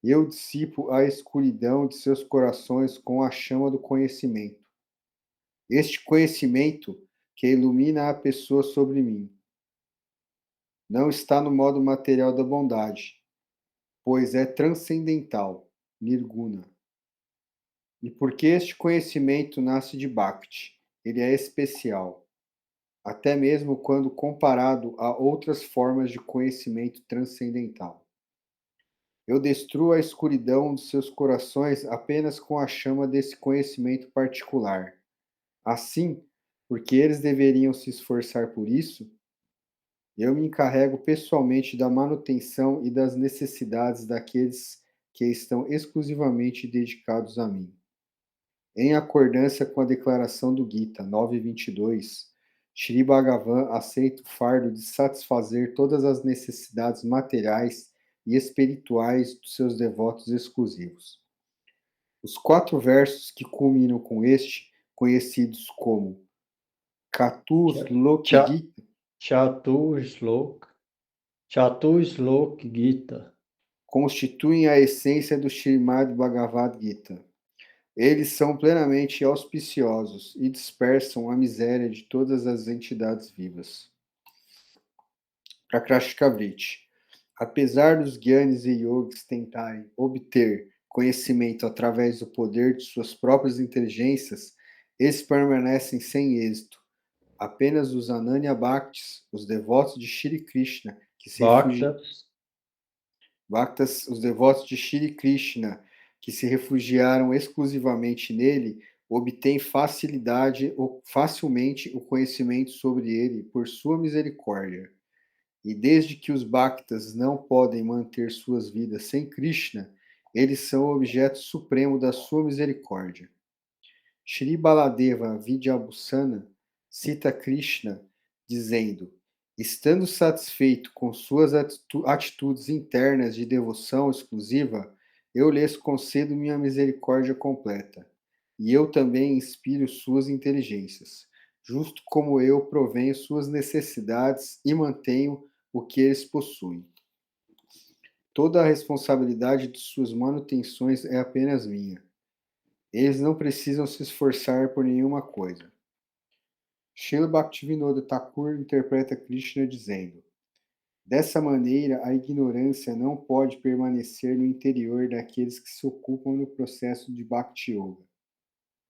eu dissipo a escuridão de seus corações com a chama do conhecimento. Este conhecimento que ilumina a pessoa sobre mim não está no modo material da bondade, pois é transcendental, nirguna. E porque este conhecimento nasce de Bhakti, ele é especial, até mesmo quando comparado a outras formas de conhecimento transcendental. Eu destruo a escuridão dos seus corações apenas com a chama desse conhecimento particular. Assim, porque eles deveriam se esforçar por isso, eu me encarrego pessoalmente da manutenção e das necessidades daqueles que estão exclusivamente dedicados a mim. Em accordância com a declaração do Gita 9.22, Shri Bhagavan aceita o fardo de satisfazer todas as necessidades materiais e espirituais dos seus devotos exclusivos. Os 4 versos que culminam com este, conhecidos como Katuslok Cha- Gita, Chatur Slok Gita. constituem a essência do Srimad Bhagavad Gita. Eles são plenamente auspiciosos e dispersam a miséria de todas as entidades vivas. Prakrashikavriti. Apesar dos Gyanis e Yogis tentarem obter conhecimento através do poder de suas próprias inteligências, eles permanecem sem êxito. Apenas os Ananya Bhaktis, os devotos de Shri Krishna, que se refugiam Bhaktas, os devotos de Shri Krishna, que se refugiaram exclusivamente nele, obtêm facilmente o conhecimento sobre ele por sua misericórdia. E desde que os Bhaktas não podem manter suas vidas sem Krishna, eles são o objeto supremo da sua misericórdia. Shri Baladeva Vidyabhusana cita Krishna dizendo: estando satisfeito com suas atitudes internas de devoção exclusiva, eu lhes concedo minha misericórdia completa. E eu também inspiro suas inteligências, justo como eu provenho suas necessidades e mantenho o que eles possuem. Toda a responsabilidade de suas manutenções é apenas minha. Eles não precisam se esforçar por nenhuma coisa. Srila Bhaktivinoda Thakur interpreta Krishna dizendo: dessa maneira, a ignorância não pode permanecer no interior daqueles que se ocupam no processo de Bhakti Yoga.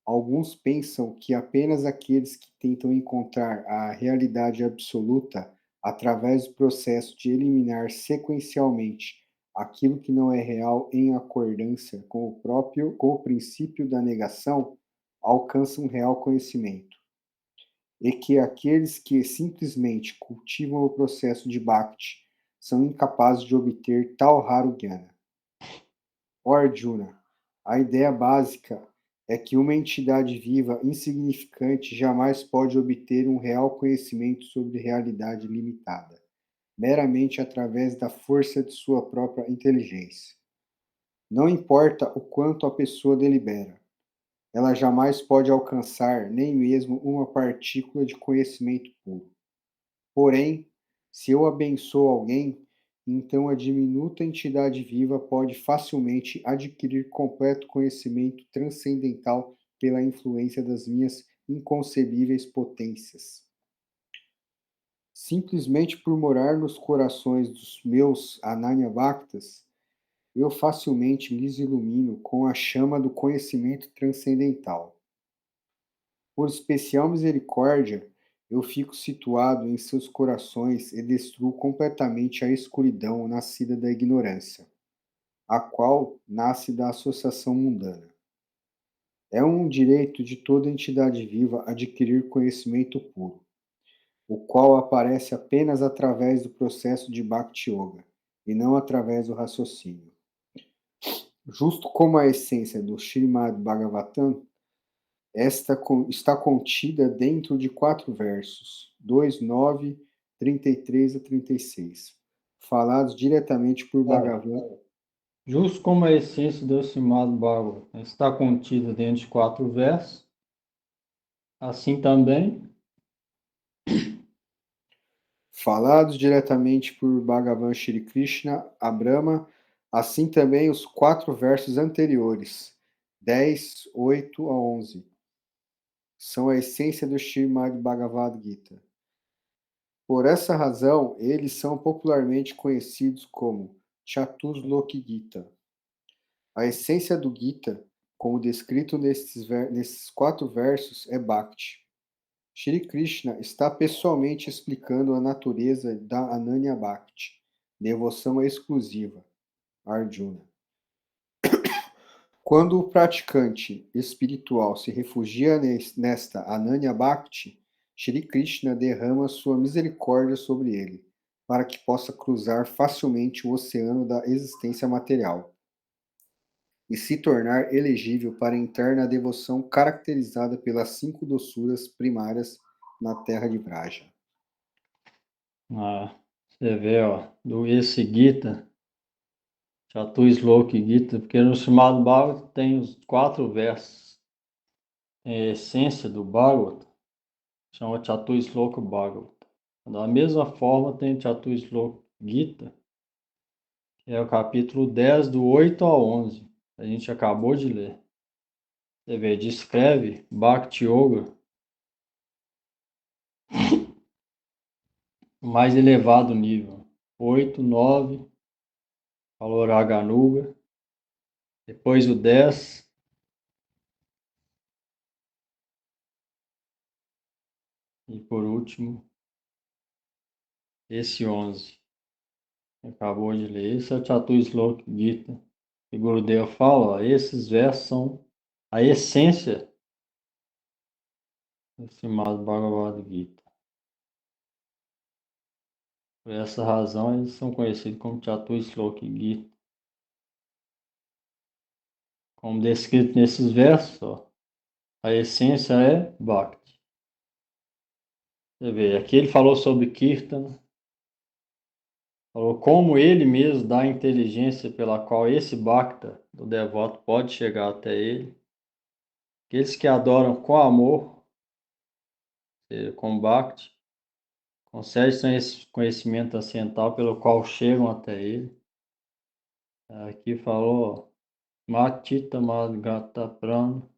Alguns pensam que apenas aqueles que tentam encontrar a realidade absoluta através do processo de eliminar sequencialmente aquilo que não é real em accordância com o princípio da negação alcançam real conhecimento, e que aqueles que simplesmente cultivam o processo de Bhakti são incapazes de obter tal raro jnana. Ó Arjuna, a ideia básica é que uma entidade viva insignificante jamais pode obter um real conhecimento sobre realidade limitada, meramente através da força de sua própria inteligência. Não importa o quanto a pessoa delibera, ela jamais pode alcançar nem mesmo uma partícula de conhecimento puro. Porém, se eu abençoo alguém, então a diminuta entidade viva pode facilmente adquirir completo conhecimento transcendental pela influência das minhas inconcebíveis potências. Simplesmente por morar nos corações dos meus Ananya Bhaktas, eu facilmente lhes ilumino com a chama do conhecimento transcendental. Por especial misericórdia, eu fico situado em seus corações e destruo completamente a escuridão nascida da ignorância, a qual nasce da associação mundana. É um direito de toda entidade viva adquirir conhecimento puro. o qual aparece apenas através do processo de Bhakti Yoga, e não através do raciocínio. Justo como a essência do Srimad Bhagavatam, esta está contida dentro de 4 versos, 2, 9, 33 a 36, falados diretamente por Bhagavan. Justo como a essência do Srimad Bhagavatam está contida dentro de 4 versos, assim também, Falados diretamente por Bhagavan Shri Krishna a Brahma, assim também os 4 versos anteriores, 10, 8 a 11, são a essência do Srimad Bhagavad Gita. Por essa razão, eles são popularmente conhecidos como Chatusloki Gita. A essência do Gita, como descrito nesses 4 versos, é Bhakti. Shri Krishna está pessoalmente explicando a natureza da Ananya Bhakti, devoção exclusiva, Arjuna. Quando o praticante espiritual se refugia nesta Ananya Bhakti, Shri Krishna derrama sua misericórdia sobre ele, para que possa cruzar facilmente o oceano da existência material e se tornar elegível para entrar na devoção caracterizada pelas 5 doçuras primárias na terra de Vraja. Você vê, ó, esse Gita, Chatusloki Gita, porque no Srimad Bhagavatam tem os 4 versos, tem a essência do Bhagavatam, chama Chatusloka Bhagavatam. Da mesma forma tem Chatusloka Gita, que é o capítulo 10, do 8 ao 11, a gente acabou de ler. Você vê, descreve Bhakti Yoga, o mais elevado nível, 8, 9, falou Raganuga, depois o 10, e por último, esse 11. Acabou de ler. Esse é o Chatusloka Gita. E Gurudev fala, ó, esses versos são a essência do Srimad Bhagavad Gita. Por essa razão, eles são conhecidos como Chatusloka Gita. Como descrito nesses versos, ó, a essência é Bhakti. Você vê, aqui ele falou sobre Kirtana, falou como ele mesmo dá a inteligência pela qual esse Bhakta do devoto pode chegar até ele. Aqueles que adoram com amor, com Bhakti, concede esse conhecimento transcendental pelo qual chegam até ele. Aqui falou Matita Madgata Prana,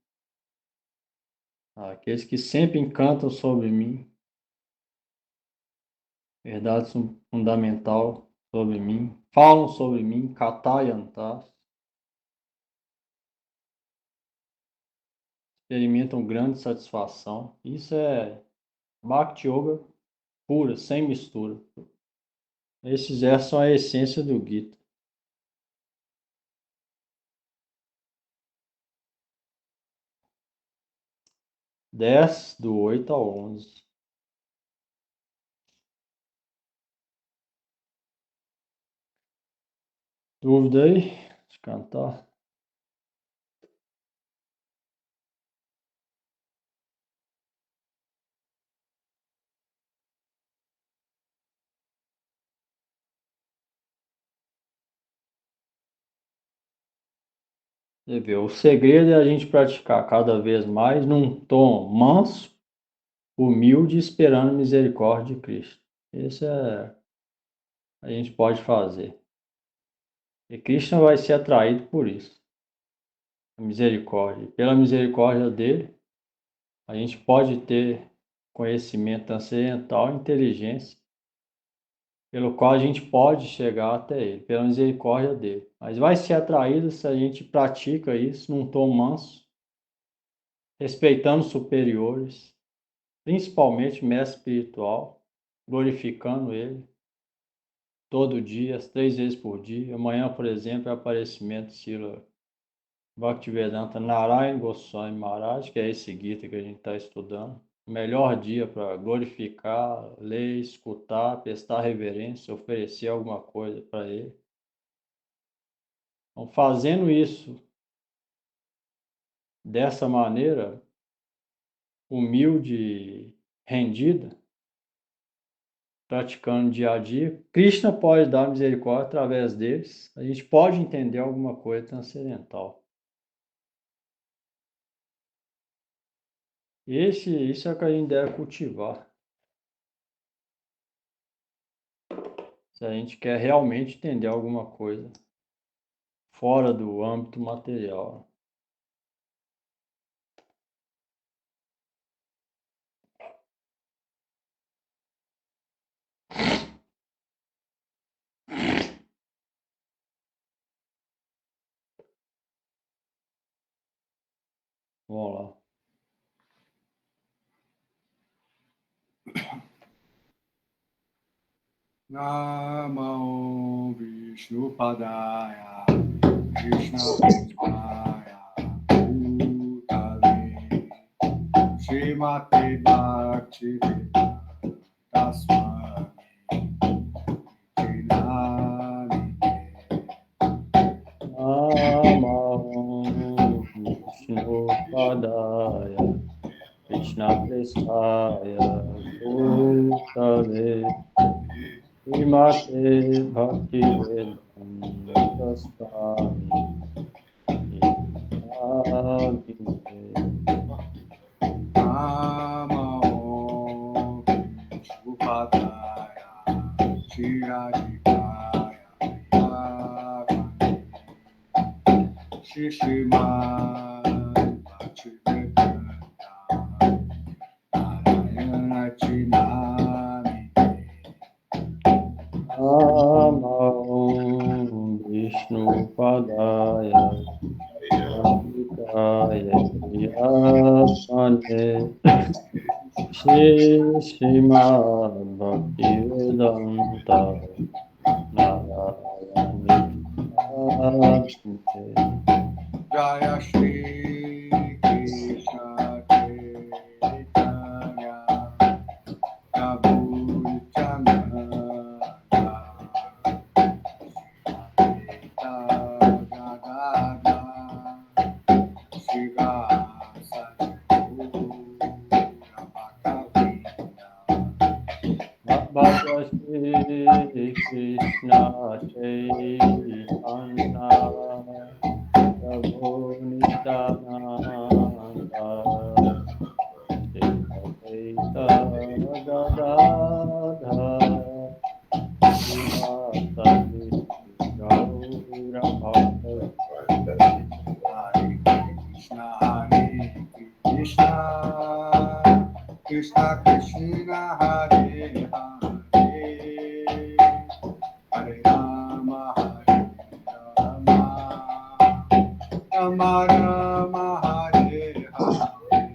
aqueles que sempre encantam sobre mim, verdade fundamental sobre mim, falam sobre mim, Katayantas, experimentam grande satisfação. Isso é Bhakti Yoga pura, sem mistura. Esses são a essência do Gita. Dez, do 8 ao 11. Dúvida aí? De cantar? Você vê, o segredo é a gente praticar cada vez mais num tom manso, humilde, esperando a misericórdia de Cristo. Isso a gente pode fazer. E Cristo vai ser atraído por isso. A misericórdia. Pela misericórdia dele, a gente pode ter conhecimento transcendental, inteligência, pelo qual a gente pode chegar até ele, pela misericórdia dele. Mas vai ser atraído se a gente pratica isso num tom manso, respeitando os superiores, principalmente o mestre espiritual, glorificando ele todo dia, 3 vezes por dia. Amanhã, por exemplo, é o aparecimento de Srila Bhaktivedanta Narayana Goswami Maharaj, que é esse Gita que a gente está estudando. o melhor dia para glorificar, ler, escutar, prestar reverência, oferecer alguma coisa para Ele. Então, fazendo isso dessa maneira, humilde e rendida, praticando dia a dia, Krishna pode dar misericórdia através deles. A gente pode entender alguma coisa transcendental. Isso é o que a gente deve cultivar. Se a gente quer realmente entender alguma coisa fora do âmbito material. Vamos lá. Namo Vishnu Padaya Krishna Prestaya Bhutale Srimate Bhakti Vedanta Swami Namo Vishnu Padaya Krishna Prestaya Bhutale Srimate Bhakti Vedanta Swami Namo Vishnu Padaya Shiradikaya Shishimad Bhaktivedanta Narayana Chinamite Namo Vishnu Padaya Radhikaya Priyasane Shrimad Bhaktivedanta Narayana Jaya Shri Krishna Chaitanya Prabhu Nityananda Gadada Shri Vasa Bhagavad Krishna Chaitanya Prabhu Nityananda Shri Advaita Gadadhara Srivasadi Gaura Bhakta Hare Krishna Krishna Krishna Hare Hare Hare Rama Rama Rama Hare Hare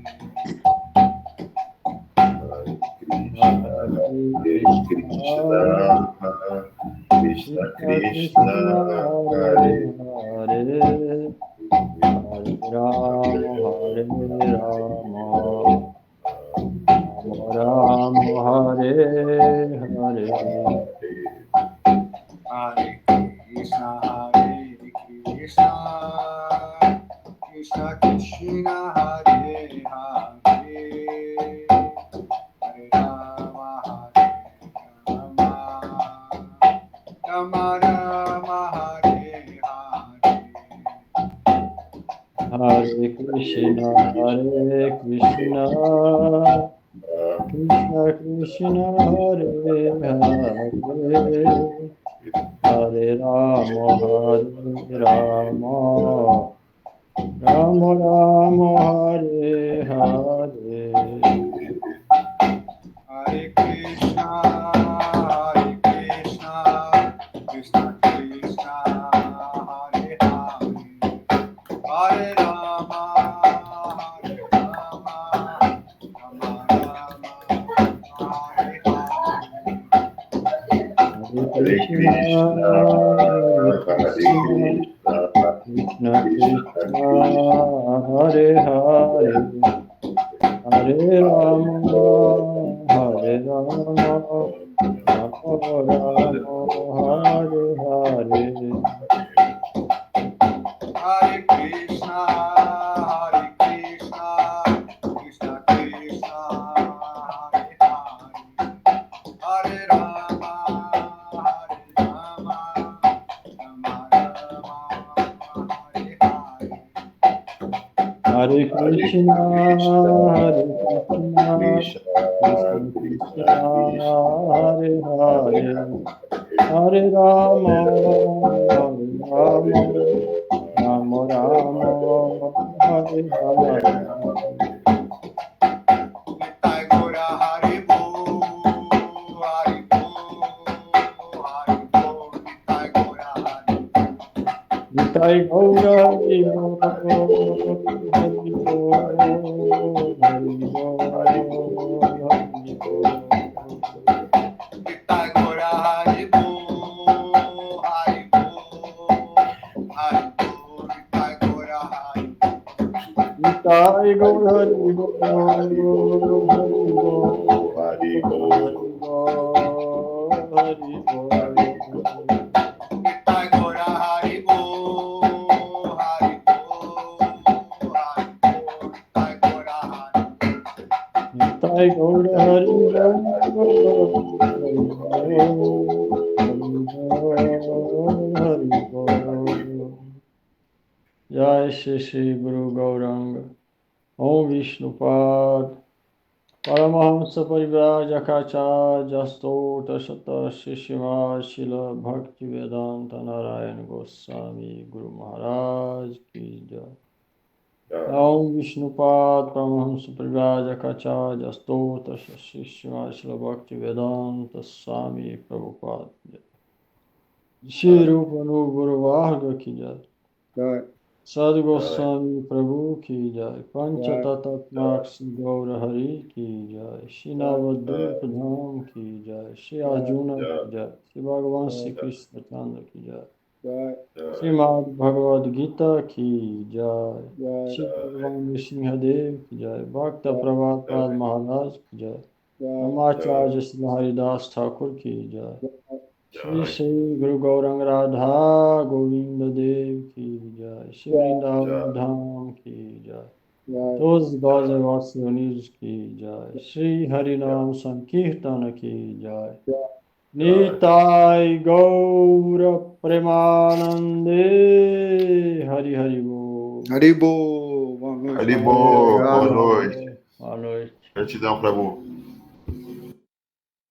Krishna Krishna Hare Hare Hare Rama Rama Hare Hare Hare Krishna Krishna Krishna Hare Hare Hare Rama Rama Rama Hare Hare Hare Krishna Krishna Krishna Hare Hare Hare Rama Rama Rama Hare Hare Hare Krishna Krishna Krishna Hare Hare Hare Rama Rama Rama Hare Hare Hare Krishna Krishna Krishna Hare Hare Hare Rama, Hare Rama, Rama Rama, Hare Hare. Hare Krishna, Krishna Krishna, Hare Hare, Hare Rama, Rama Rama, Hare Hare. Hare Krishna, Hare Krishna, Krishna Krishna, Hare Hare, Hare Rama, Rama Rama, Hare Hare. Nitai Gora Hari Bo, Hari Bo, Hari Bo, Nitai Gora Hari Bo. Nitai Gaura Hari Bo, Hari Bo, Hari Bo, Hari Bo. Nitai Gora Hari Bo, Hari Bo, Hari Bo, Nitai Gora Hari Bo. Nitai Gaura Hari Bo, Hari Bo. Hari Bo. Nitai Gora Hari Bo, Hari Bo, Hari Bo, Nitai Gora Hari Bo. Nitai Gaura Hari Bo, Hari Bo. Jai Shri Shri Guru Gauranga. Om Vishnupad Paramahamsa Parivrajakacha Stota Shata Shishima Shila Bhakti Vedanta Narayana Goswami Guru Maharaj Ki Jai. Om Vishnupad Paramahamsa Parivrajakacha Stota Shishima Shila Bhakti Vedanta Swami Prabhupada Ki Jai. Shri Rupa Guru Varga Ki Jai. Sadhu Goswami Prabhu Ki Jai, Pancha Tatatmak Gaura Hari Ki Jai, Shri Navadvip Dham Ki Jai, Shri Arjuna Ki Jai, Shri Bhagavan Shri Krishna Chandra Ki Jai, Srimad Bhagavad Gita Ki Jai, Shri Bhagavan Nrsimhadev Ki Jai, Bhakta Prabhupada Maharaj Ki Jai, Namacharya Shri Haridas Thakur Ki Jai, Shri Shri Guru Gauranga Radha Govinda Dev Ki Jai, Shri Vrindavan Dham Ki Jai, Todos Gauze Vasionis Ki Jai, Shri Harinam Sankirtana Ki Jai, Nitai Gaura Premanande, Hari Hari Bo. Haribo, boa noite. Haribo, boa noite. Boa noite. Gratidão, Prabhu.